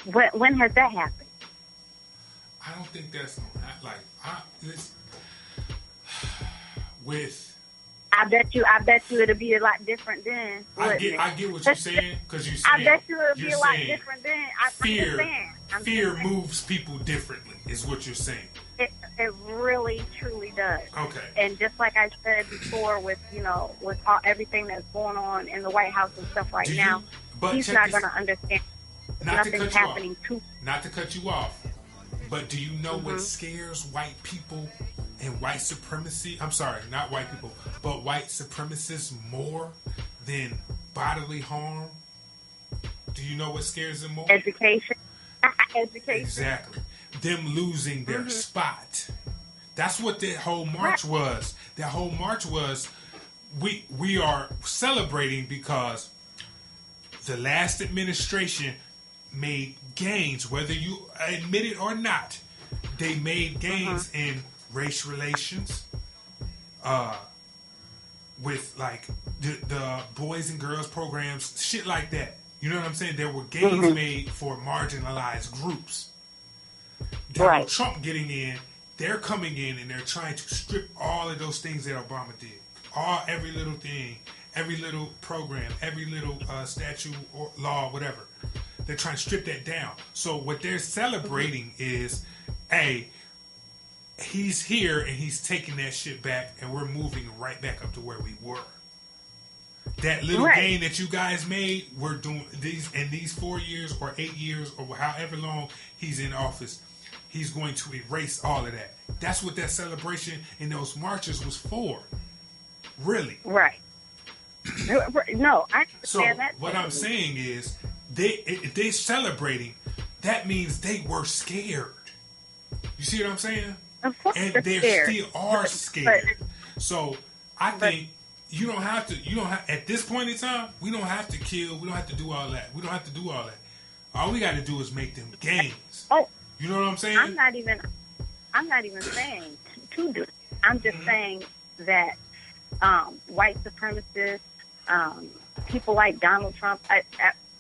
When has that happened? I don't think that's like with. I bet you it'll be a lot different then. I get what you're saying, because you're saying. I bet you it'll be a lot different then. Fear moves people differently, is what you're saying. It really truly does. Okay. And just like I said before, with everything that's going on in the White House and stuff now, he's not going to understand. Nothing's happening to him. Not to cut you off, but do you know what scares white people and white supremacy? I'm sorry, not white people, but white supremacists more than bodily harm? Do you know what scares them more? Education. Education. Exactly. Them losing their spot. That's what that whole march was. That whole march was, we are celebrating because the last administration made gains, whether you admit it or not. They made gains in race relations, with like the boys and girls programs, shit like that. You know what I'm saying? There were gains made for marginalized groups. Donald Trump getting in, they're coming in and they're trying to strip all of those things that Obama did. Every little thing, every little program, every little statute or law, whatever. They're trying to strip that down. So what they're celebrating is, he's here and he's taking that shit back, and we're moving right back up to where we were. That little gain that you guys made, we're doing these 4 years or 8 years or however long he's in office. He's going to erase all of that. That's what that celebration in those marches was for. Really. Right. No, I understand that. So what I'm saying is, if they're celebrating, that means they were scared. You see what I'm saying? Of course, and they still are scared. So I think you don't have at this point in time, we don't have to kill, we don't have to do all that. We don't have to do all that. All we got to do is make them gains. Oh, you know what I'm saying? I'm not even saying to do it. I'm just saying that white supremacists, people like Donald Trump,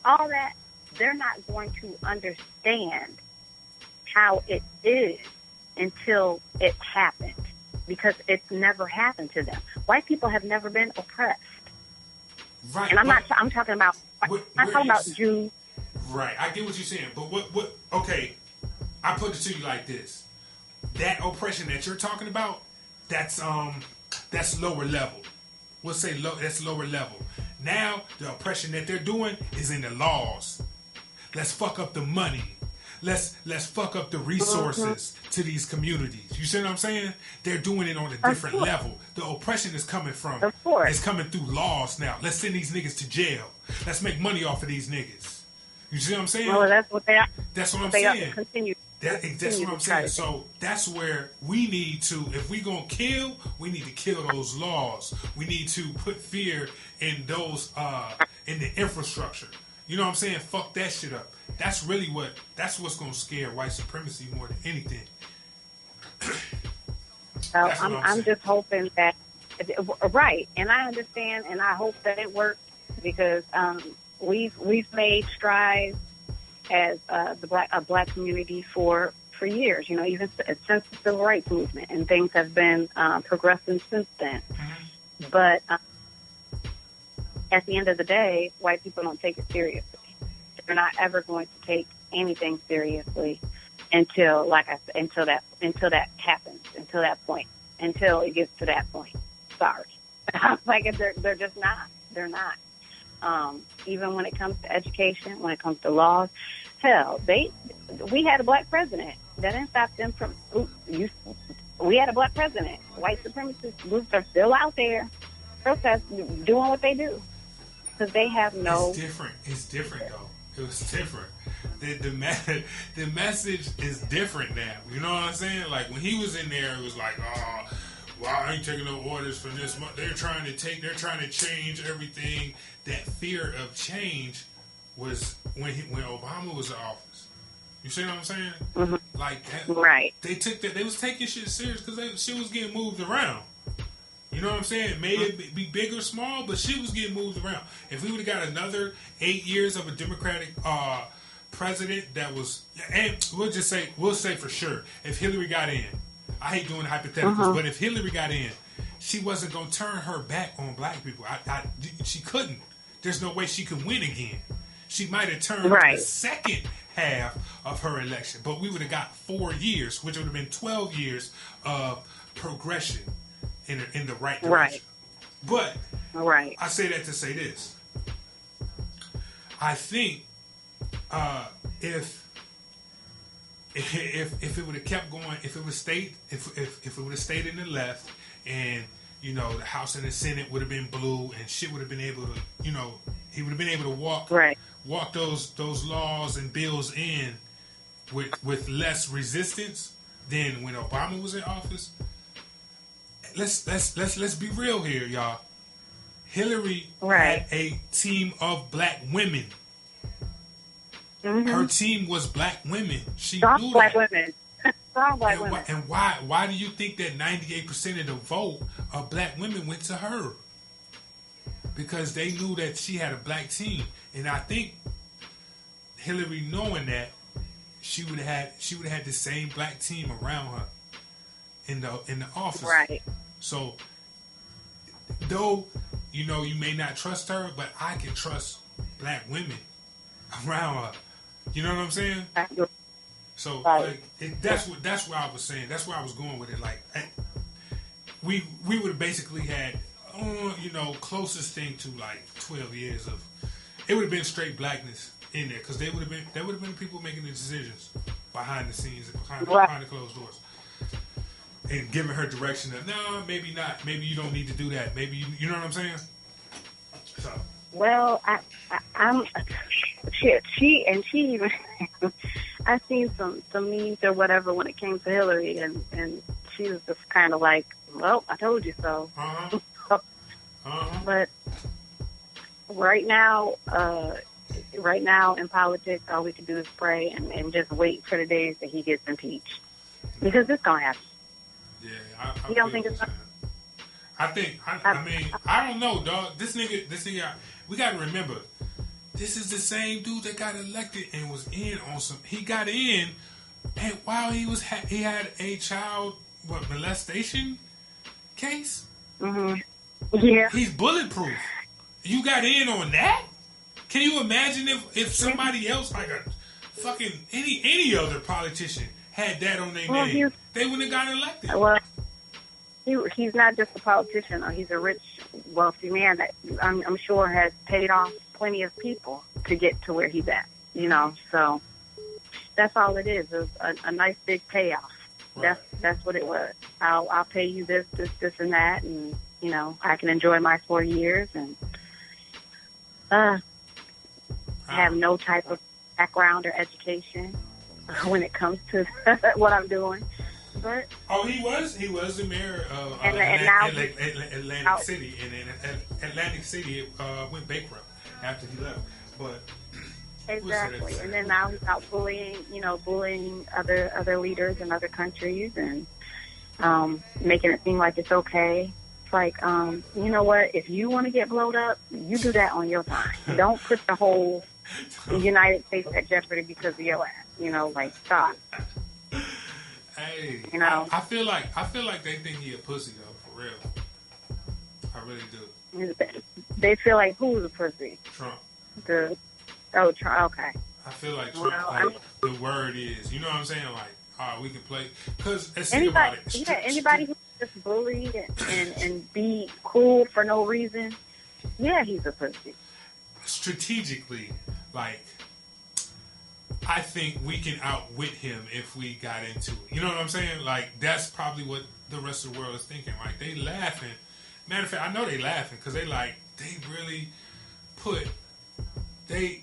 all that, they're not going to understand how it is until it happens, because it's never happened to them. White people have never been oppressed. Right. And I'm talking about Jews. Right. I get what you're saying. But what okay, I put it to you like this. That oppression that you're talking about, that's lower level. We'll say that's lower level. Now the oppression that they're doing is in the laws. Let's fuck up the money. Let's fuck up the resources to these communities. You see what I'm saying? They're doing it on a different level. The oppression is coming from. It's coming through laws now. Let's send these niggas to jail. Let's make money off of these niggas. You see what I'm saying? Well, that's what they are. That's what I'm saying. Continue. That's what I'm saying. So that's where we need to, if we gonna kill, we need to kill those laws. We need to put fear in those in the infrastructure. You know what I'm saying? Fuck that shit up. That's what's gonna scare white supremacy more than anything. So I'm just hoping that right, and I understand, and I hope that it works, because we've made strides as a black community for years. You know, even since the civil rights movement, and things have been progressing since then. Mm-hmm. But at the end of the day, white people don't take it seriously. They're not ever going to take anything seriously until that happens, until that point, until it gets to that point. Sorry, like they're just not. They're not. Even when it comes to education, when it comes to laws, hell, we had a black president. That didn't stop them from. We had a black president. White supremacist groups are still out there, protesting, doing what they do, because they have no. It's different though. It was different. The message is different now. You know what I'm saying? Like when he was in there, it was like, well, I ain't taking no orders from this. They're trying to change everything. That fear of change was when Obama was in office. You see what I'm saying? Mm-hmm. Like, right? They took that. They was taking shit serious because shit was getting moved around. You know what I'm saying? It may be big or small, but shit was getting moved around. If we would have got another 8 years of a Democratic president that was, and we'll say for sure, if Hillary got in, I hate doing hypotheticals, but if Hillary got in, she wasn't going to turn her back on black people. She couldn't. There's no way she could win again. She might have turned the second half of her election, but we would have got 4 years, which would have been 12 years of progression in the right direction. But I say that to say this. I think if it would have kept going, if it would have stayed in the left, and the House and the Senate would have been blue, and shit would have been able to, he would have been able to walk those laws and bills in with less resistance than when Obama was in office. Let's be real here, y'all. Hillary had a team of black women. Her team was black women. She knew black that. Women. Strong black women. And why do you think that 98% of the vote of black women went to her? Because they knew that she had a black team. And I think Hillary, knowing that, she would have had the same black team around her in the office. Right. So though you may not trust her, but I can trust black women around her. You know what I'm saying? So that's what I was saying. That's where I was going with it. Like we would have basically had closest thing to like 12 years of it would have been straight blackness in there, because there would have been people making the decisions behind the scenes and behind the closed doors and giving her direction of no, maybe not, maybe you don't need to do that, maybe you know what I'm saying. So well, I'm she even I've seen some memes or whatever when it came to Hillary, and she was just kind of like, well, I told you so. But right now in politics, all we can do is pray and just wait for the days that he gets impeached, because it's gonna happen. Yeah, I you don't think it's? I mean, I don't know, dog. This nigga. We gotta remember, this is the same dude that got elected and was in on some. He got in, and while he had a child molestation case. Yeah, he's bulletproof. You got in on that? Can you imagine if somebody else, like a fucking any other politician, had that on their name? They wouldn't have gotten elected. Well, he's not just a politician. He's a rich, wealthy man that I'm sure has paid off plenty of people to get to where he's at. So that's all it is. It's a nice big payoff. Right. That's what it was. I'll pay you this, and that, and I can enjoy my 4 years and have no type of background or education when it comes to what I'm doing. But he was the mayor of Atlantic City, and then Atlantic City went bankrupt after he left. But exactly, and then now he's out bullying other leaders in other countries and making it seem like it's okay. It's like, you know what? If you want to get blowed up, you do that on your time. Don't put the whole United States at jeopardy because of your ass. Stop. Hey, I feel like they think he a pussy though, for real. I really do. They feel like who's a pussy? Trump. Trump. Okay. I feel like Trump. The word is, you know what I'm saying? Like, we can play, because anybody who's just bullied and be cool for no reason, yeah, he's a pussy. Strategically, I think we can outwit him if we got into it. You know what I'm saying? Like, that's probably what the rest of the world is thinking. Like, they laughing. Matter of fact, I know they laughing because they really put, the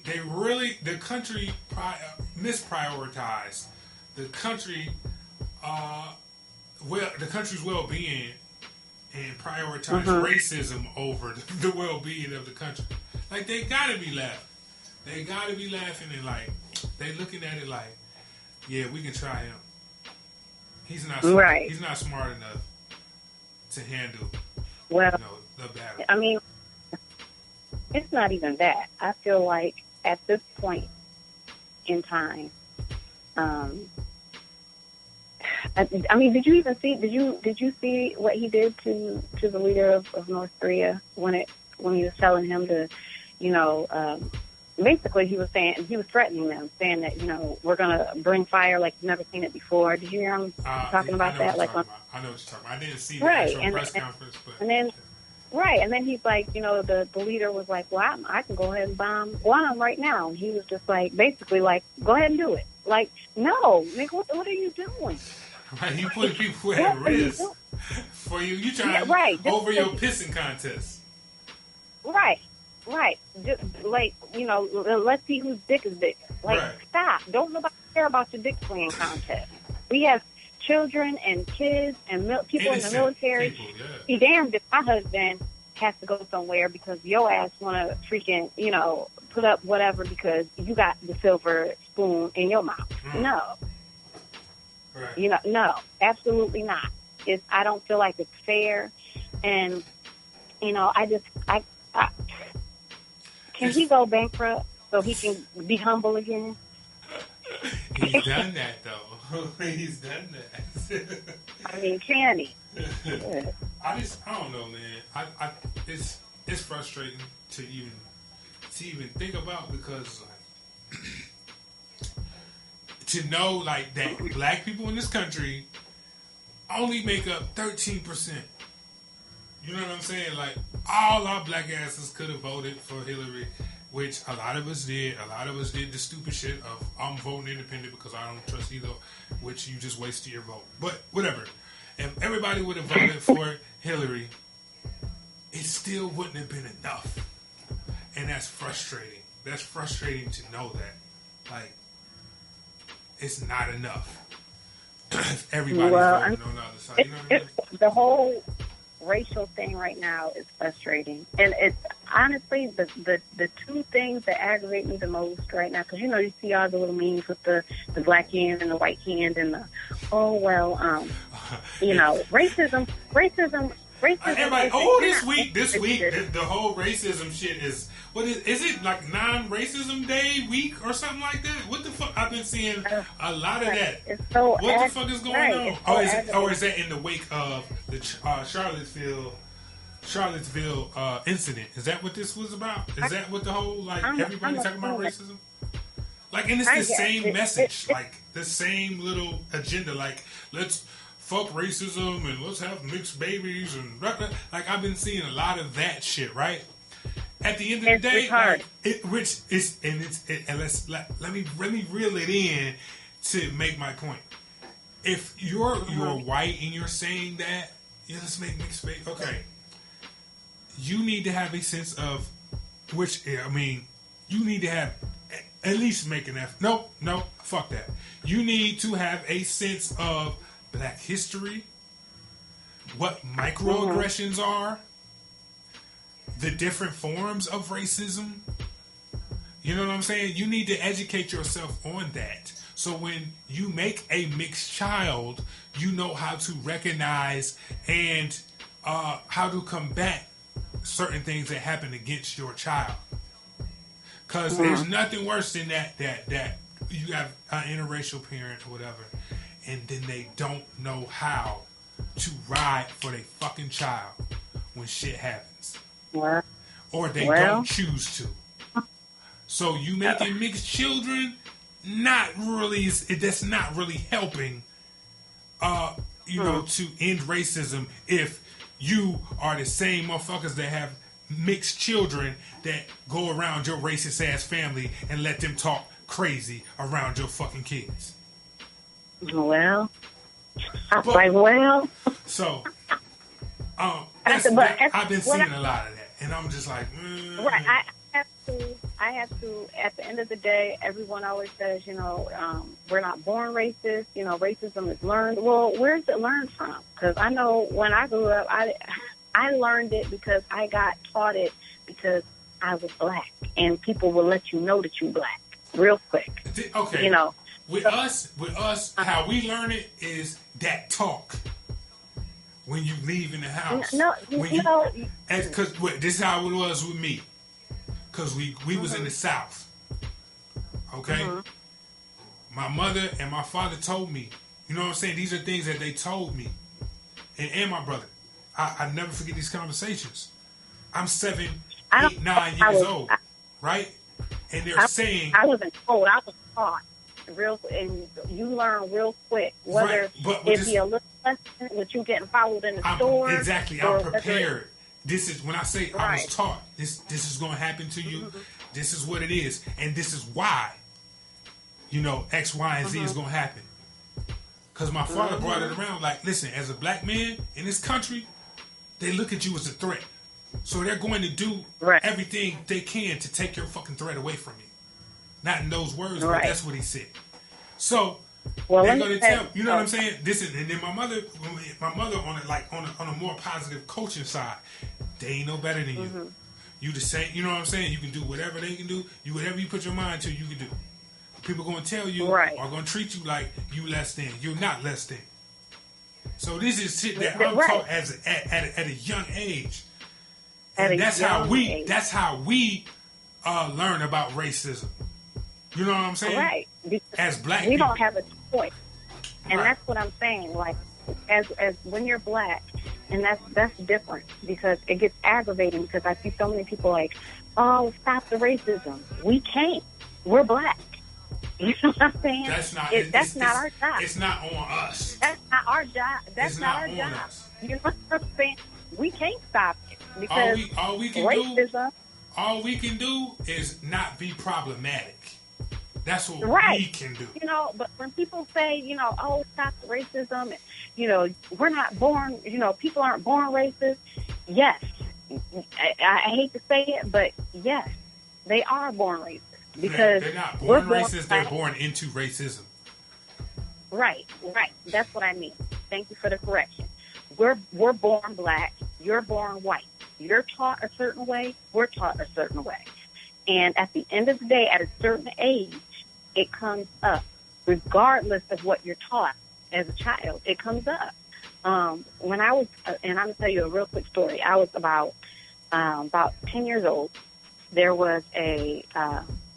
country misprioritized the country, the country's well-being, and prioritize racism over the well-being of the country. Like, they gotta be laughing. They gotta be laughing and they looking at it like, yeah, we can try him. He's not smart. He's not smart enough to handle the battle. I mean, it's not even that. I feel like at this point, in time. I mean, did you even see? Did you see what he did to the leader of North Korea when he was telling him to, basically he was threatening them, saying that we're gonna bring fire like you've never seen it before. Did you hear him talking about that? I know what you're talking about. I didn't see the right, actual press conference, but and then. Right, and then he's like, the leader was like, well, I can go ahead and bomb Guam right now. And he was just like, basically like, go ahead and do it. Like, no, nigga, what are you doing? Right, you put people at risk for you. You trying over your pissing contest. Right. Just like, let's see whose dick is bigger. Like, stop. Don't nobody care about your dick swinging contest. We have children and kids and people in the military. Be damned if my husband has to go somewhere because your ass want to freaking, put up whatever because you got the silver spoon in your mouth. No. Right. No, absolutely not. I don't feel like it's fair. And, can he go bankrupt so he can be humble again? He's done that, though. He's done that. I mean, can he? I don't know, man. It's frustrating to even think about because to know like that black people in this country only make up 13%. You know what I'm saying? Like all our black asses could have voted for Hillary, which a lot of us did. A lot of us did the stupid shit of I'm voting independent because I don't trust either, which you just wasted your vote. But whatever. If everybody would have voted for Hillary, it still wouldn't have been enough. And that's frustrating. That's frustrating to know that. Like, it's not enough. If everybody's voting on the other side. You know what I mean? The whole racial thing right now is frustrating, and it's honestly the two things that aggravate me the most right now, because you see all the little memes with the black hand and the white hand and the racism. Everybody, this week, the whole racism shit is is it like non-racism day week or something like that? What the fuck? I've been seeing a lot of that. What the fuck is going on? Is that in the wake of the Charlottesville incident? Is that what this was about? Is that what the whole everybody talking about racism? Like, and it's the same message, like the same little agenda, like let's fuck racism and let's have mixed babies and like I've been seeing a lot of that shit, right? At the end of the day, let me reel it in to make my point. If you're white and you're saying that, let's make mixed babies. Okay, you need to have a sense of you need to have at least make an effort. No, fuck that. You need to have a sense of Black history, what microaggressions are, the different forms of racism. You know what I'm saying? You need to educate yourself on that. So when you make a mixed child, you know how to recognize and how to combat certain things that happen against your child. Because there's nothing worse than that you have an interracial parent or whatever, and then they don't know how to ride for their fucking child when shit happens. Or they don't choose to. So you making mixed children, that's not really helping, to end racism if you are the same motherfuckers that have mixed children that go around your racist ass family and let them talk crazy around your fucking kids. So, I've been seeing a lot of that, and I'm just like, right. I have to. At the end of the day, everyone always says, we're not born racist. Racism is learned. Well, where's it learned from? Because I know when I grew up, I learned it because I got taught it because I was black, and people will let you know that you're black real quick. Okay. With us, how we learn it is that talk when you leave in the house. Because this is how it was with me. Because we was in the South, okay? my mother and my father told me. You know what I'm saying? These are things that they told me. And my brother. I never forget these conversations. I'm 7, 8, 9 years old. Right? And they're saying... I wasn't told. I was taught. And you learn real quick. Whether it be a little lesson with you getting followed in the store. Exactly. I'm prepared. This is when I say I was taught. This is going to happen to you. Mm-hmm. This is what it is. And this is why, X, Y, and Z is going to happen. Because my father brought it around like, listen, as a black man in this country, they look at you as a threat. So they're going to do everything they can to take your fucking threat away from you. Not in those words, but that's what he said. So they're going to tell you know what I'm saying. This is, and then my mother on it on a more positive coaching side. They ain't no better than you. Mm-hmm. You the same. You know what I'm saying. You can do whatever they can do. You whatever you put your mind to, you can do. People going to tell you are going to treat you like you less than. You're not less than. So this is shit that I'm taught at a young age. And that's how we learn about racism. You know what I'm saying? Right. Because as black we people. don't have a choice. And that's what I'm saying. Like, as when you're black, and that's different because it gets aggravating because I see so many people like, oh, stop the racism. We can't. We're black. You know what I'm saying? That's not our job. It's not on us. That's not our job. That's not our job. Us. You know what I'm saying? We can't stop it because all we can do is not be problematic. That's what we can do. But when people say, oh, stop racism, we're not born, people aren't born racist. Yes. I hate to say it, but yes, they are born racist. Because they're not born racist, they're born into racism. Right. That's what I mean. Thank you for the correction. We're born black, you're born white. You're taught a certain way, we're taught a certain way. And at the end of the day, at a certain age, it comes up. Regardless of what you're taught as a child, it comes up. When I was, and I'm going to tell you a real quick story. I was about 10 years old. There was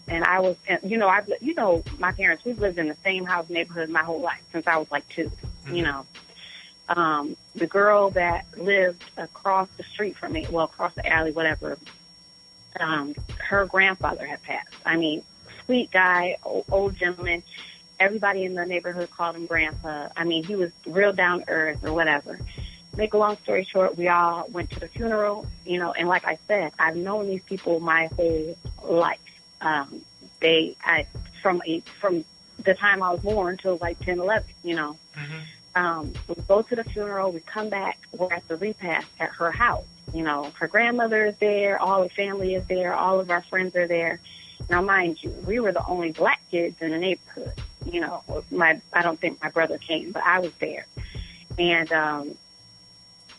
and I was, my parents, we've lived in the same house neighborhood my whole life since I was like 2, the girl that lived across the street from me, across the alley, whatever, her grandfather had passed. I mean, sweet guy, old gentleman. Everybody in the neighborhood called him Grandpa. I mean, he was real down to earth or whatever. Make a long story short, we all went to the funeral, and like I said, I've known these people my whole life. From the time I was born till like 10, 11, we go to the funeral, we come back, we're at the repast at her house. Her grandmother is there, all the family is there, all of our friends are there. Now, mind you, we were the only black kids in the neighborhood. I don't think my brother came, but I was there. And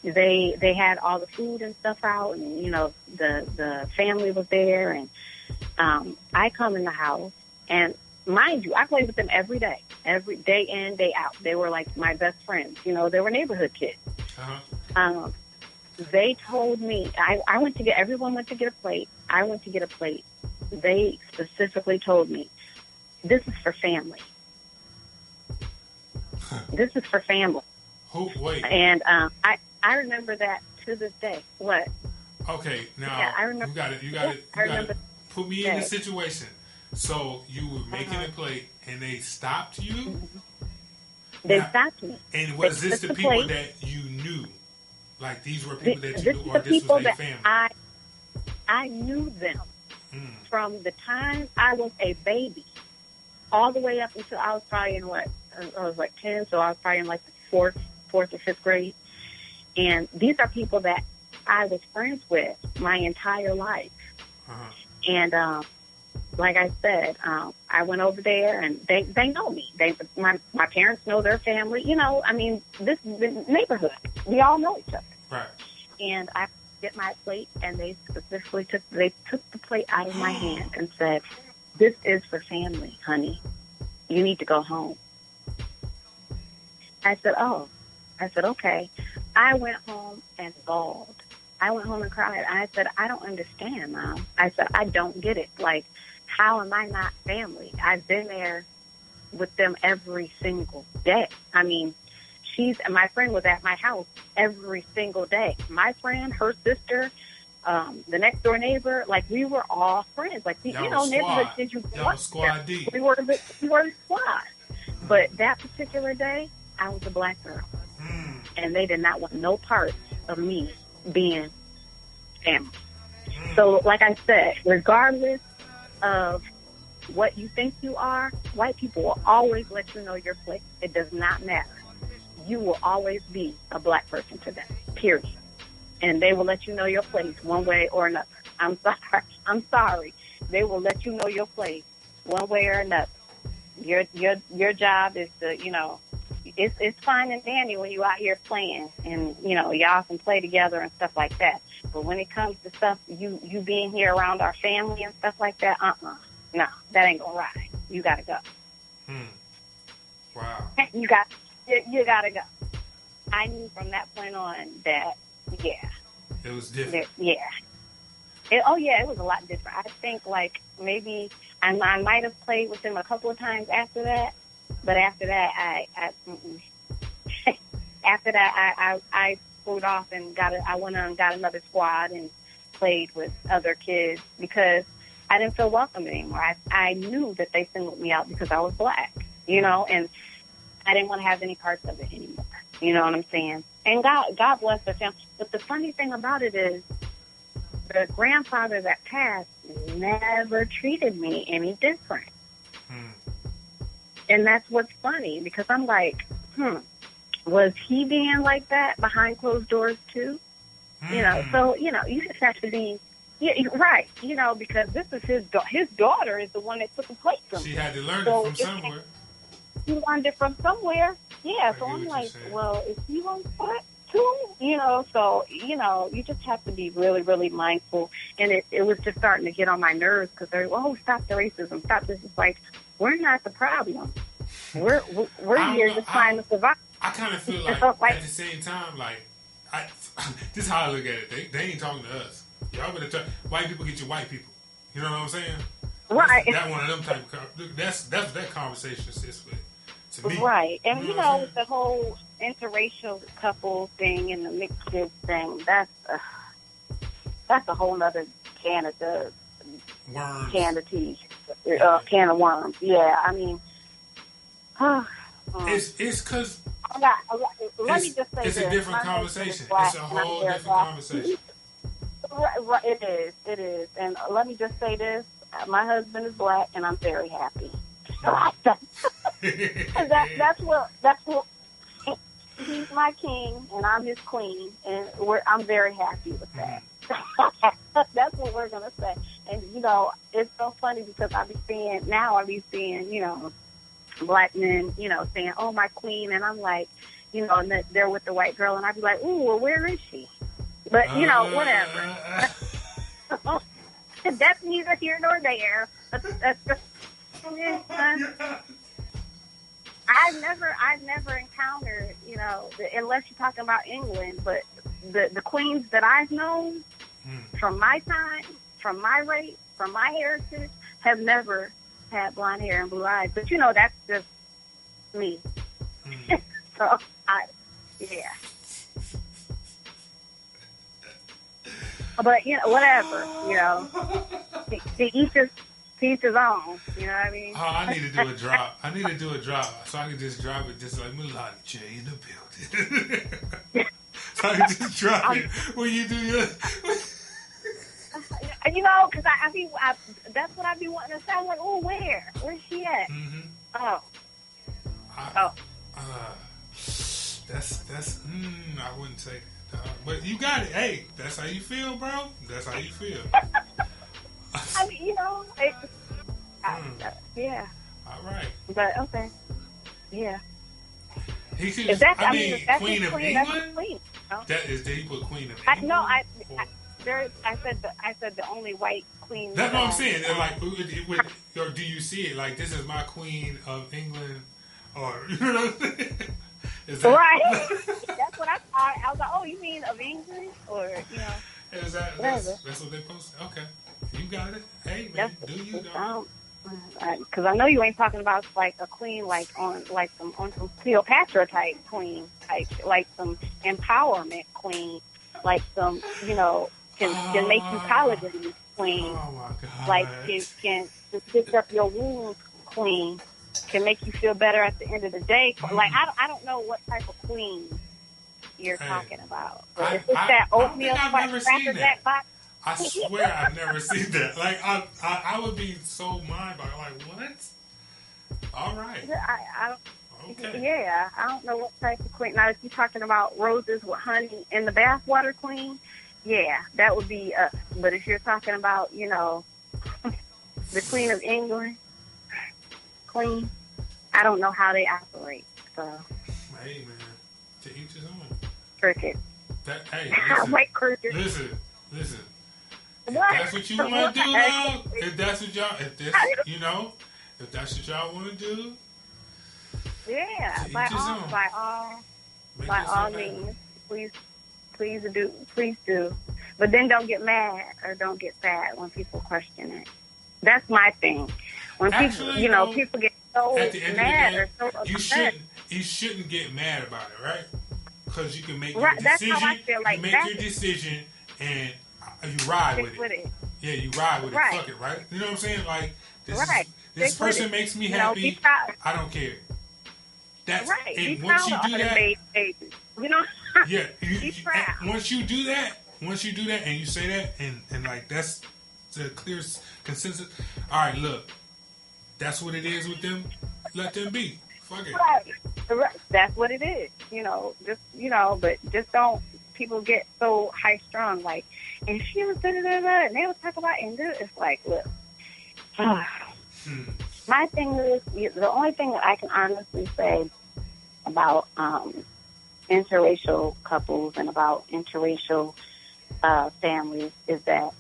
they had all the food and stuff out, and the family was there, and I come in the house, and mind you, I played with them every day in, day out. They were like my best friends. They were neighborhood kids. Uh-huh. They told me everyone went to get a plate. I went to get a plate. They specifically told me, this is for family. This is for family. Wait. And I remember that to this day. What? Okay, now yeah, I remember, you got it. Put me in the situation. So you were making a plate, and they stopped you? Mm-hmm. They stopped me. And was this the people that you knew? Like, these were people that you knew, or this was their family? I knew them from the time I was a baby all the way up until I was probably in I was like 10, so I was probably in like the fourth or fifth grade. And these are people that I was friends with my entire life. Uh-huh. And like I said, I went over there, and they know me. My parents know their family. This is the neighborhood. We all know each other. Right. And I get my plate, and they specifically took the plate out of my hand and said, "This is for family, honey. You need to go home." I said, "Oh." I said, "Okay." I went home and bawled. I went home and cried. I said, "I don't understand, Mom." I said, "I don't get it. Like, how am I not family? I've been there, with them every single day. I mean, my friend was at my house every single day. My friend, her sister, the next door neighbor, like we were all friends. Like neighborhood kids, squad D. We were the squad. But that particular day, I was a black girl, and they did not want no part of me being family. So, like I said, regardless of what you think you are, white people will always let you know your place. It does not matter. You will always be a black person to them, period. And they will let you know your place one way or another. I'm sorry. They will let you know your place one way or another. Your job is to, it's fine and dandy when you out here playing and, y'all can play together and stuff like that. But when it comes to stuff, you being here around our family and stuff like that, no, that ain't gonna ride. You gotta go. Wow. You gotta go. I knew from that point on that, yeah. It was different. Yeah. It was a lot different. I think like maybe I might have played with him a couple of times after that, but after that I pulled off and I went on and got another squad and played with other kids because I didn't feel welcome anymore. I knew that they singled me out because I was black, and I didn't want to have any parts of it anymore. You know what I'm saying? And God bless the family. But the funny thing about it is the grandfather that passed never treated me any different. And that's what's funny because I'm like, was he being like that behind closed doors too? So, you just have to be, right, because this is his daughter is the one that took the plate from him. She had to learn it from somewhere. He learned it from somewhere. Yeah, so I'm like, well, is he on that too? So, you just have to be really, really mindful. And it was just starting to get on my nerves because they're, stop the racism, stop this. It's like, we're not the problem. We're here just trying to survive. I kind of feel like at the same time, this is how I look at it. They ain't talking to us. Y'all better talk. White people get your white people. You know what I'm saying? Right. That one of them type of that's what that conversation is with. To me. Right. And the whole interracial couple thing and the mixed kids thing, that's a whole other can of worms. Can of tea. Can of worms. Yeah, I mean it's because let me just say it's a different conversation. It's a whole different conversation. Right, it is. And let me just say this: my husband is black, and I'm very happy. that's what he's my king, and I'm his queen, and I'm very happy with that. That's what we're gonna say. And it's so funny because I be seeing black men, saying, "Oh, my queen," and I'm like, and they're with the white girl, and I'd be like, "Ooh, well, where is she?" But whatever. That's neither here nor there. I've never encountered, unless you're talking about England, but the queens that I've known from my time, from my race, from my heritage, have never had blonde hair and blue eyes. But that's just me. So yeah. But whatever, to each his own. You know what I mean? Oh, I need to do a drop. So I can just drop it just like Melani J in the building. So I can just drop it when you do your. Because that's what I be wanting to say. I'm like, oh, where's she at? Oh. That's. I wouldn't say that. But you got it. Hey, that's how you feel, bro. That's how you feel. I mean, yeah. All right. But okay. Yeah. He should. Queen of England. Queen, That is. Did he put Queen of England? I said the only white queen. That's what I'm saying. They're like, or do you see it like this is my Queen of England, or you know what I'm saying? Right. That's what I thought. I was like, oh, you mean of England, or That's what they posted. Okay, you got it. Hey man, do you know? Because I know you ain't talking about like a queen like on some Cleopatra type queen type, like some empowerment queen, like some can make you collagen queen, Oh my like God. can stitch up your wounds queen, can make you feel better at the end of the day. Like I don't know what type of queen you're talking about, but if it's that I don't think oatmeal I've never seen cracker that. jack box. I swear I've never seen that. Like I would be so mind boggled. Like what? All right. I don't. Okay. Yeah, I don't know what type of queen. Now, if you're talking about roses with honey in the bathwater queen, yeah, that would be us. But if you're talking about, the Queen of England queen, I don't know how they operate. So, Hey man, to each his own. cricket. Hey, I like cricket. listen. If What? that's what you want to do, though, if that's what y'all, if that's what y'all want to do, Yeah, by all means, please do. But then don't get mad or don't get sad when people question it. That's my thing. When people get so at the end mad of the day, or so upset, you shouldn't get mad about it, right? Because you can make your right, decision. that's how I feel like you make that. your decision and you ride with it. Yeah, you ride with right. it. Fuck it, right? You know what I'm saying? Like this Stick person makes me happy. I don't care. That's right. and once you do that, yeah. Once you do that, and you say that, and like that's the clear consensus. All right, look, that's what it is with them. Let them be. Fuck it. Right. That's what it is. But just don't. People get so high strung, like, and she was and they would talk about and it's like, look. My thing is, the only thing that I can honestly say about interracial couples and about interracial families is that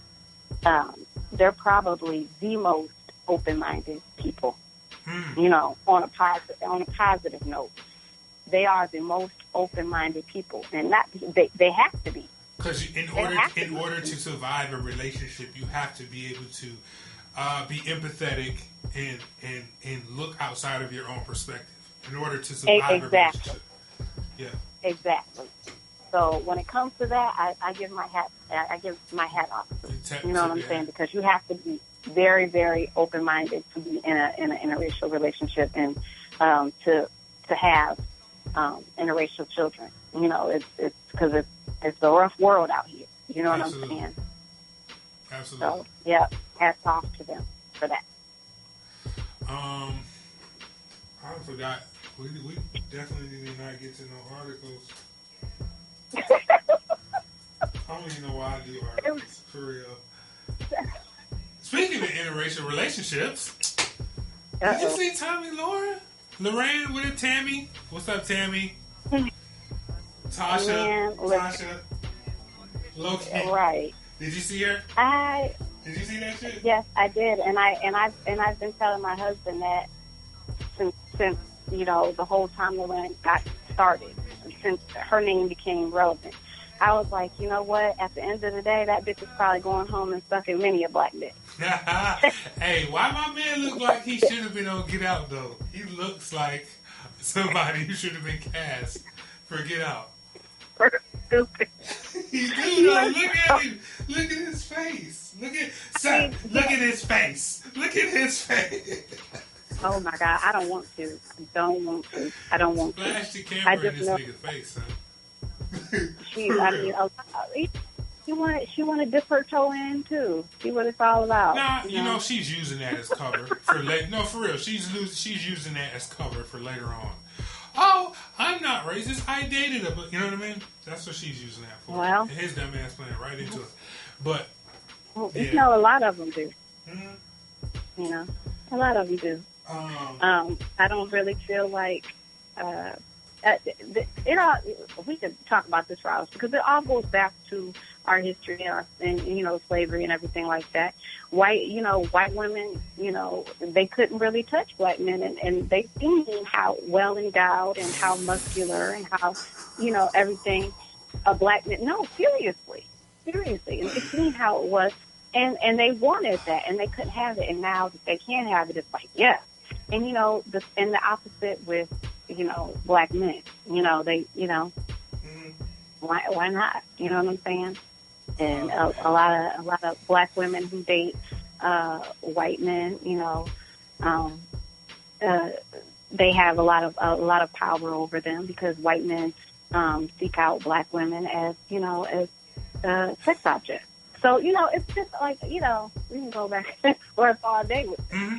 they're probably the most open-minded people. On a positive note, they are the most open-minded people, and that they have to be. Because in order to survive a relationship, you have to be able to be empathetic and look outside of your own perspective in order to survive a relationship. Yeah. Exactly. So when it comes to that, I give my hat off. You know what I'm saying? Because you have to be very, very open-minded to be in a interracial relationship and to have interracial children. It's because it's a rough world out here. You know what I'm saying? Absolutely. So yeah, hats off to them for that. I forgot. We definitely did not get to no articles. I don't even know why I do articles, for real. Speaking of interracial relationships, did you see Tommy Lorraine with it, Tammy? What's up, Tammy? Tasha, Loki. Right. Did you see her? Did you see that shit? Yes, I did, and I've been telling my husband that since the whole time Lorraine got started, since her name became relevant. I was like, you know what? At the end of the day, that bitch is probably going home and sucking many a black dick. Hey, why my man look like he should have been on Get Out, though? He looks like somebody who should have been cast for Get Out. Stupid. He do, though. Look at him. Look at his face. Look at his face. Look at his face. Oh, my God. I don't want to. I don't want to. Flash the camera in this nigga's face, son. She want to dip her toe in too. See what it's all about. Nah, she's using that as cover for later. No, for real, she's using that as cover for later on. Oh, I'm not racist. I dated her, but you know what I mean. That's what she's using that for. Well, and his dumb ass playing right into it. But a lot of them do. Mm-hmm. A lot of them do. I don't really feel like. We could talk about this for hours because it all goes back to our history and slavery and everything like that. White women, they couldn't really touch black men, and they seen how well endowed and how muscular and how, everything a black man. No, seriously, and they seen how it was, and they wanted that, and they couldn't have it, and now that they can have it, it's like, yeah. And the opposite with black men, they why not? You know what I'm saying? And a lot of black women who date white men, they have a lot of power over them because white men seek out black women as sex objects. So it's just like we can go back and forth all day with it. Mm-hmm.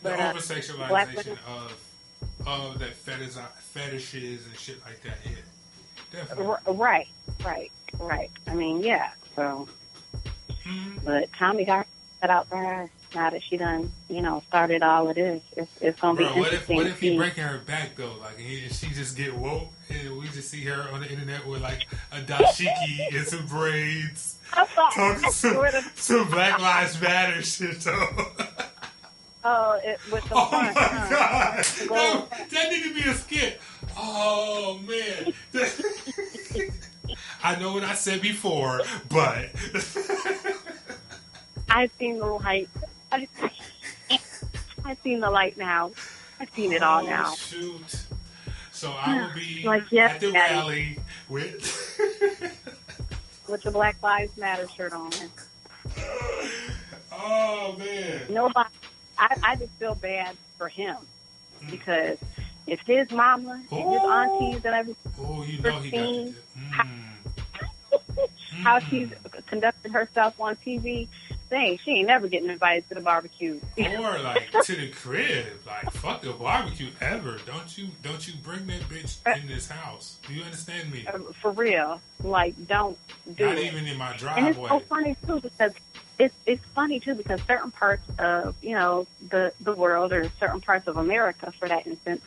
The But, over-sexualization of that fetishes and shit like that. Yeah, definitely. Right. I mean, yeah. So, but Tommy got set out for her. Now that she done, started all of this, it's gonna be interesting. What if he breaking her back though? Like, she just get woke, and we just see her on the internet with like a dashiki and some braids, talking some Black Lives Matter shit though. With the my God, that need to be a skit. Oh man. I know what I said before, but I've seen the light. I've seen the light now. I've seen it all now. Shoot. So I will be at the rally with the Black Lives Matter shirt on. Oh man. Nobody. I just feel bad for him because if his mama and his aunties and everything, how she's conducting herself on TV, dang, she ain't never getting invited to the barbecue. Or like to the crib. Like, fuck the barbecue ever. Don't you bring that bitch in this house. Do you understand me? For real. Like, don't do Not it. even in my driveway. And it's so funny too because it's funny too because certain parts of the world or certain parts of America, for that instance,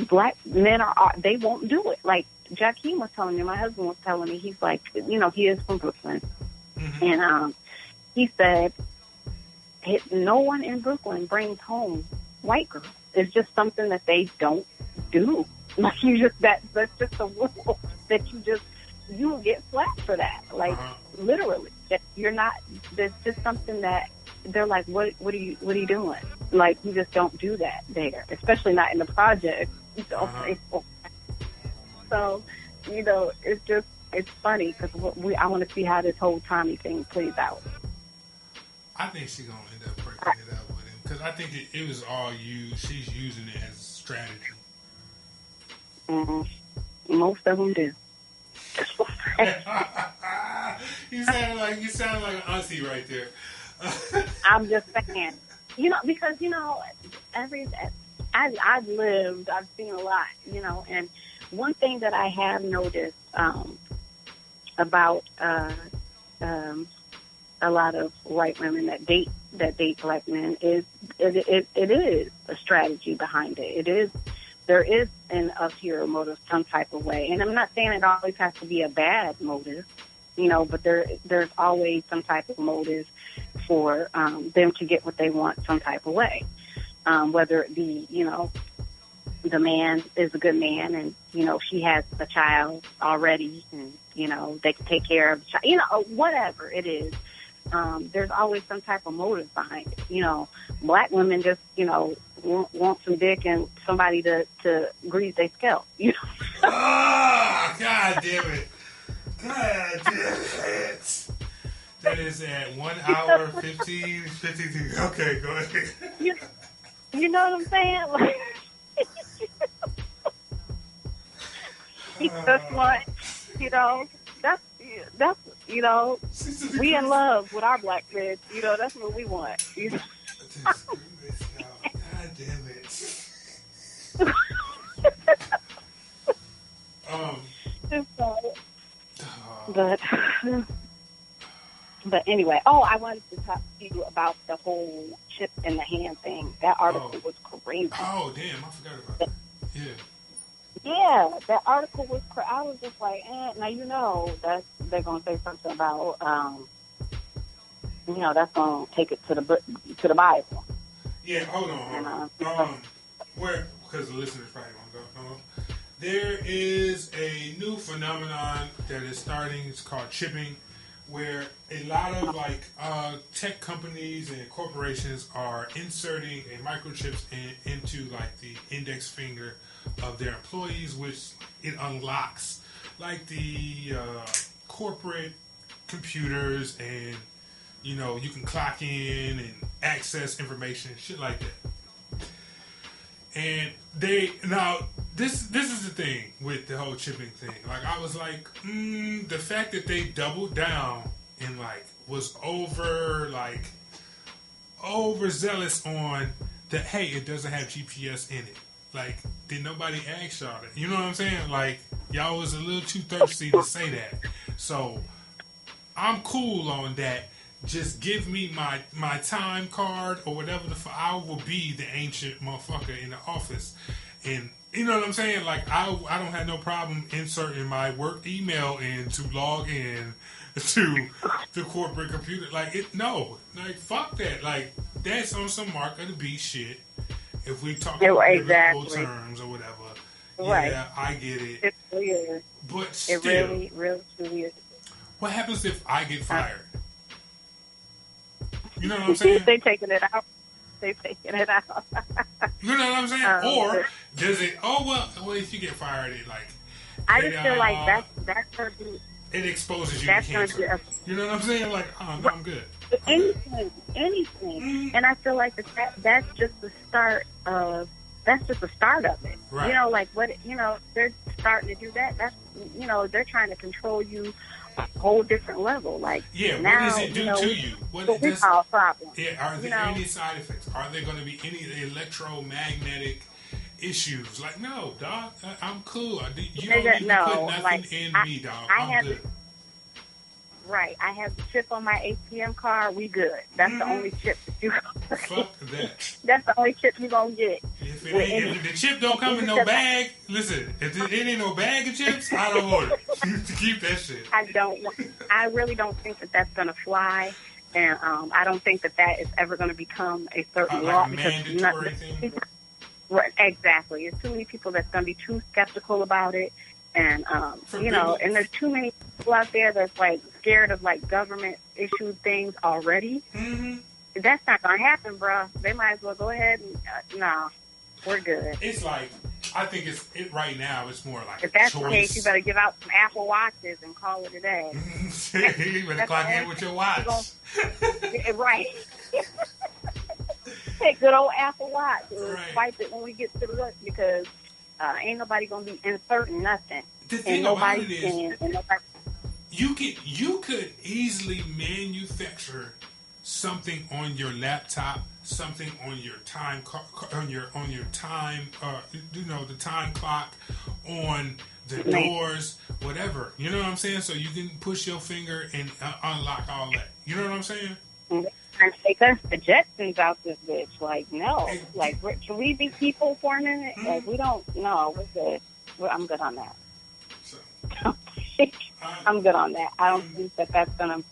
black men they won't do it. Like Jakeem was telling me, my husband was telling me, he's like, he is from Brooklyn, and he said no one in Brooklyn brings home white girls. It's just something that they don't do. Like that's just a rule that you will get flack for that. Like literally, that you're not. There's just something that they're like, what are you doing? Like, you just don't do that there, especially not in the project. So, it's funny because I want to see how this whole Tommy thing plays out. I think she's gonna end up breaking it up with him because I think it was all used. She's using it as a strategy. Most of them do. You sound like an auntie right there. I'm just saying, because I've lived, I've seen a lot, and one thing that I have noticed about a lot of white women that date black men is it is a strategy behind it. There is an ulterior motive some type of way, and I'm not saying it always has to be a bad motive, but there's always some type of motive for them to get what they want some type of way, whether it be the man is a good man and she has a child already and they can take care of the child, whatever it is. There's always some type of motive behind it. Black women just want some dick and somebody to grease their scalp. Oh, God damn it! God damn it! That is at 1 hour 52. Okay, go ahead. You know what I'm saying? Like, he just want, that's we in love with our black men. That's what we want. God damn it. But anyway, I wanted to talk to you about the whole chip in the hand thing. That article was crazy. Oh, damn, I forgot about that. Yeah. Yeah, that article was crazy. I was just like, now that they're going to say something about, that's going to take it to the Bible. Yeah, hold on. Where? Because the listeners probably won't go. There is a new phenomenon that is starting. It's called chipping, where a lot of tech companies and corporations are inserting a microchips into like the index finger of their employees, which it unlocks like the corporate computers, and you can clock in and access information, shit like that. And this is the thing with the whole chipping thing. Like, I was like, the fact that they doubled down and like was overzealous on that. Hey, it doesn't have GPS in it. Like, did nobody ask y'all that? You know what I'm saying? Like, y'all was a little too thirsty to say that. So I'm cool on that. Just give me my time card or whatever I will be the ancient motherfucker in the office. And you know what I'm saying? Like, I don't have no problem inserting my work email in to log in to the corporate computer. Like, fuck that. Like, that's on some mark of the beast shit. If we talk about biblical terms or whatever. Right. Yeah, I get it. It's weird. But still, it really, really weird. What happens if I get fired? You know what I'm saying? They taking it out. They taking it out. You know what I'm saying? Or does it? Well, if you get fired, it like. I just feel like that's gonna be. It exposes you to cancer. You know what I'm saying? Like, no, I'm good. Anything. Mm-hmm. And I feel like that's just the start of. That's just the start of it. Right. You know, like they're starting to do that. That's they're trying to control you a whole different level. Like, yeah, now, what does it do to you? What is our problem? Yeah, are there any side effects? Are there going to be any electromagnetic issues? Like, no, dog, I'm cool. You don't need to put nothing in me, dog. I'm good. Right, I have the chip on my ATM card. We good. That's the only chip that you. Fuck that. That's the only chip you gonna get. If the chip don't come in no bag, listen. If it ain't no bag of chips, I don't want it. Keep that shit. I really don't think that that's gonna fly, and I don't think that is ever gonna become a certain law, because mandatory thing. Right, exactly. There's too many people that's gonna be too skeptical about it. And and there's too many people out there that's like scared of like government issued things already. Mm-hmm. That's not gonna happen, bro. They might as well go ahead and no, we're good. It's like, I think it right now. It's more like if that's choice. The case, you better give out some Apple Watches and call it a day. You better clock in with your watch. Right. Take good old Apple Watch and right. Swipe it when we get to the work, because ain't nobody gonna be inserting nothing. The thing about it is, you could easily manufacture something on your laptop, something on your time on your time, the time clock, on the doors, whatever. You know what I'm saying? So you can push your finger and unlock all that. You know what I'm saying? And take us the Jetsons out this bitch. Like, no. Like, can we be people for a minute? Mm-hmm. Like, we don't. No, we're good. I'm good on that. So, I'm good on that. I don't think that that's gonna.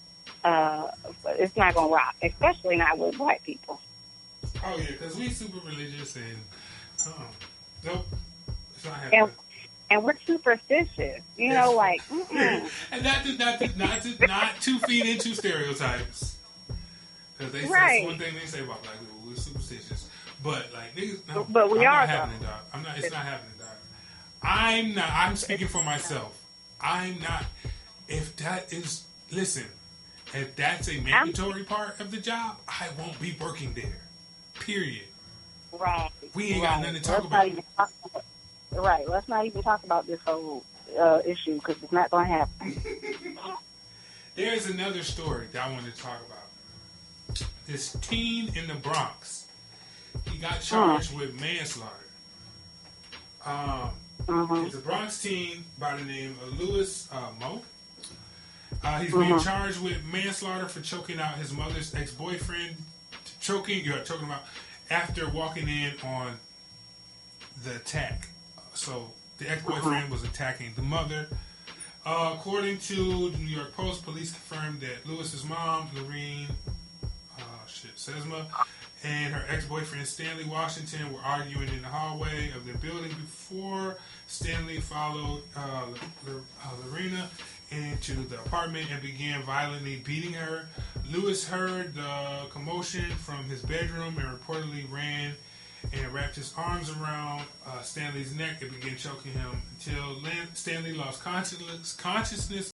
It's not gonna rock, especially not with white people. Oh yeah, because we super religious and nope, it's not happening. And we're superstitious, you know, like. And not to feed into stereotypes. Because that's one thing they say about black people. We're superstitious, but like niggas. No, but we are. Not happening, dog. I'm not. It's not happening, dog. I'm not. I'm speaking for myself. I'm not. If that is, listen. If that's a mandatory part of the job, I won't be working there. Period. Right. We ain't got nothing to talk about. Right. Let's not even talk about this whole issue, because it's not going to happen. There's another story that I wanted to talk about. This teen in the Bronx, he got charged with manslaughter. It's a Bronx teen by the name of Louis Mo. He's being charged with manslaughter for choking out his mother's ex-boyfriend. You're talking about after walking in on the attack. So the ex-boyfriend was attacking the mother. According to the New York Post, police confirmed that Lewis's mom, Lorene Sesma, and her ex-boyfriend Stanley Washington were arguing in the hallway of their building before Stanley followed Lorena into the apartment and began violently beating her. Lewis heard the commotion from his bedroom and reportedly ran and wrapped his arms around Stanley's neck and began choking him until Stanley lost consciousness